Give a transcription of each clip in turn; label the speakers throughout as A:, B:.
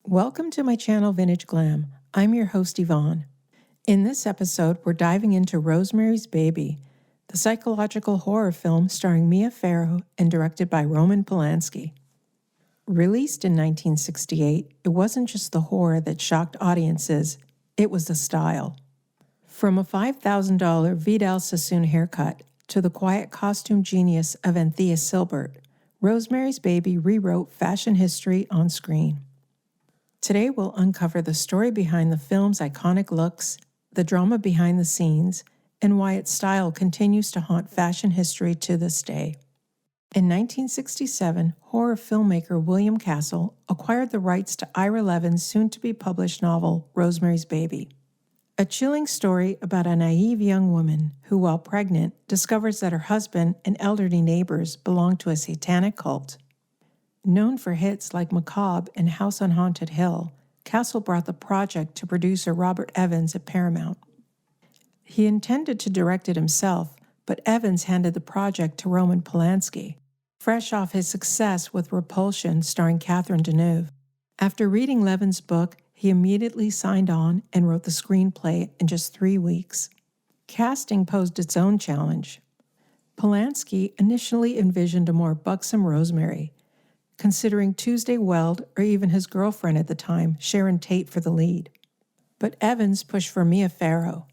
A: Welcome to my channel, Vintage Glam. I'm your host, Yvonne. In this episode, we're diving into Rosemary's Baby, the psychological horror film starring Mia Farrow and directed by Roman Polanski. Released in 1968, it wasn't just the horror that shocked audiences, it was the style. From a $5,000 Vidal Sassoon haircut to the quiet costume genius of Anthea Sylbert, Rosemary's Baby rewrote fashion history on screen. Today we'll uncover the story behind the film's iconic looks, the drama behind the scenes, and why its style continues to haunt fashion history to this day. In 1967, horror filmmaker William Castle acquired the rights to Ira Levin's soon-to-be-published novel, Rosemary's Baby. A chilling story about a naive young woman who, while pregnant, discovers that her husband and elderly neighbors belong to a satanic cult. Known for hits like Macabre and House on Haunted Hill, Castle brought the project to producer Robert Evans at Paramount. He intended to direct it himself, but Evans handed the project to Roman Polanski, fresh off his success with Repulsion starring Catherine Deneuve. After reading Levin's book, he immediately signed on and wrote the screenplay in just 3 weeks. Casting posed its own challenge. Polanski initially envisioned a more buxom Rosemary, considering Tuesday Weld or even his girlfriend at the time, Sharon Tate, for the lead. But Evans pushed for Mia Farrow.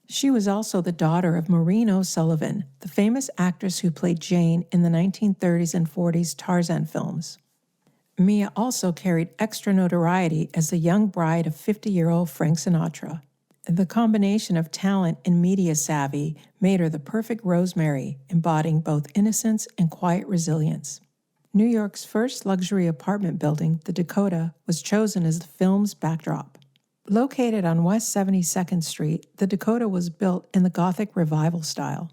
A: She was also the daughter of Maureen O Sullivan, the famous actress who played Jane in the 1930s and 40s Tarzan films. Mia also carried extra notoriety as the young bride of 50-year-old Frank Sinatra. The combination of talent and media savvy made her the perfect Rosemary, embodying both innocence and quiet resilience. New York's first luxury apartment building, the Dakota, was chosen as the film's backdrop. Located on West 72nd Street, the Dakota was built in the Gothic Revival style.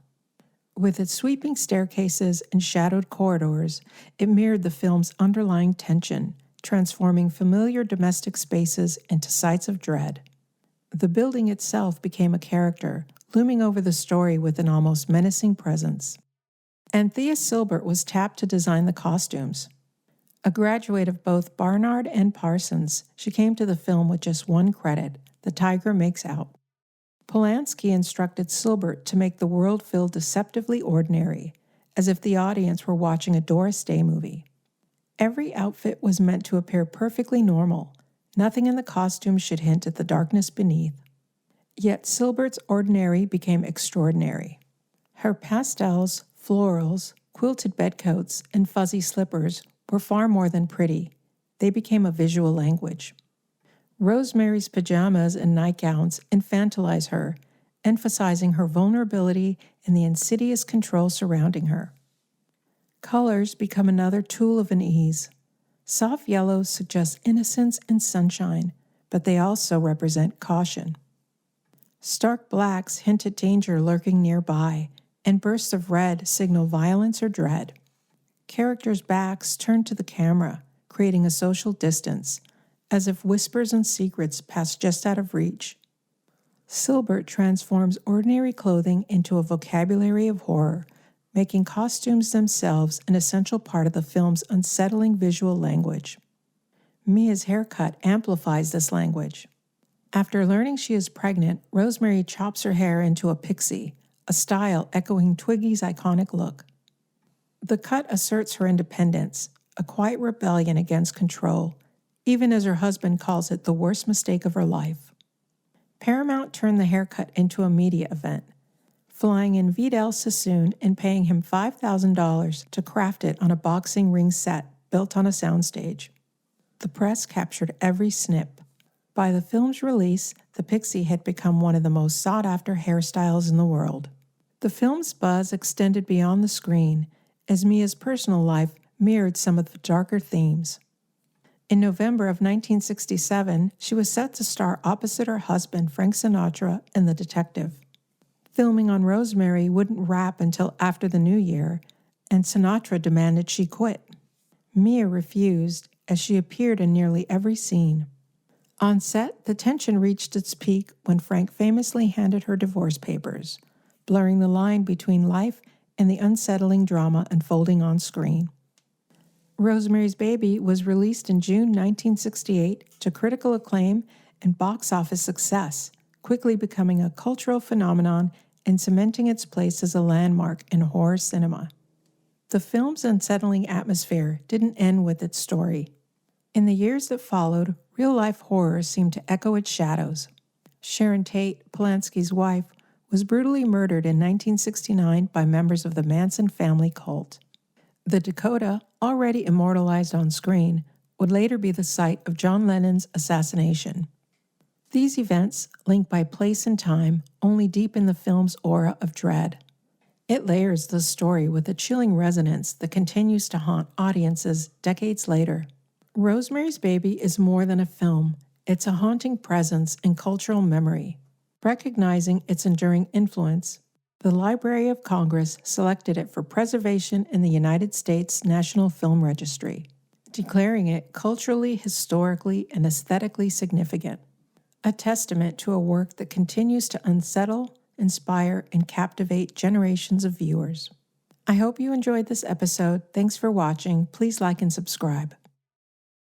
A: With its sweeping staircases and shadowed corridors, it mirrored the film's underlying tension, transforming familiar domestic spaces into sites of dread. The building itself became a character, looming over the story with an almost menacing presence. Anthea Sylbert was tapped to design the costumes. A graduate of both Barnard and Parsons, she came to the film with just one credit: The Tiger Makes Out. Polanski instructed Sylbert to make the world feel deceptively ordinary, as if the audience were watching a Doris Day movie. Every outfit was meant to appear perfectly normal. Nothing in the costume should hint at the darkness beneath. Yet Sylbert's ordinary became extraordinary. Her pastels, florals, quilted bedcoats, and fuzzy slippers were far more than pretty. They became a visual language. Rosemary's pajamas and nightgowns infantilize her, emphasizing her vulnerability and the insidious control surrounding her. Colors become another tool of unease. Soft yellows suggest innocence and sunshine, but they also represent caution. Stark blacks hint at danger lurking nearby, and bursts of red signal violence or dread. Characters' backs turn to the camera, creating a social distance, as if whispers and secrets pass just out of reach. Sylbert transforms ordinary clothing into a vocabulary of horror, making costumes themselves an essential part of the film's unsettling visual language. Mia's haircut amplifies this language. After learning she is pregnant, Rosemary chops her hair into a pixie, a style echoing Twiggy's iconic look. The cut asserts her independence, a quiet rebellion against control, even as her husband calls it the worst mistake of her life. Paramount turned the haircut into a media event, flying in Vidal Sassoon and paying him $5,000 to craft it on a boxing ring set built on a soundstage. The press captured every snip. By the film's release, the pixie had become one of the most sought-after hairstyles in the world. The film's buzz extended beyond the screen, as Mia's personal life mirrored some of the darker themes. In November of 1967, she was set to star opposite her husband, Frank Sinatra, in The Detective. Filming on Rosemary wouldn't wrap until after the new year, and Sinatra demanded she quit. Mia refused, as she appeared in nearly every scene. On set, the tension reached its peak when Frank famously handed her divorce papers, blurring the line between life and the unsettling drama unfolding on screen. Rosemary's Baby was released in June 1968 to critical acclaim and box office success, quickly becoming a cultural phenomenon and cementing its place as a landmark in horror cinema. The film's unsettling atmosphere didn't end with its story. In the years that followed, real-life horror seemed to echo its shadows. Sharon Tate, Polanski's wife, was brutally murdered in 1969 by members of the Manson family cult. The Dakota, already immortalized on screen, would later be the site of John Lennon's assassination. These events, linked by place and time, only deepen the film's aura of dread. It layers the story with a chilling resonance that continues to haunt audiences decades later. Rosemary's Baby is more than a film. It's a haunting presence in cultural memory. Recognizing its enduring influence, the Library of Congress selected it for preservation in the United States National Film Registry, declaring it culturally, historically, and aesthetically significant. A testament to a work that continues to unsettle, inspire, and captivate generations of viewers. I hope you enjoyed this episode. Thanks for watching. Please like and subscribe.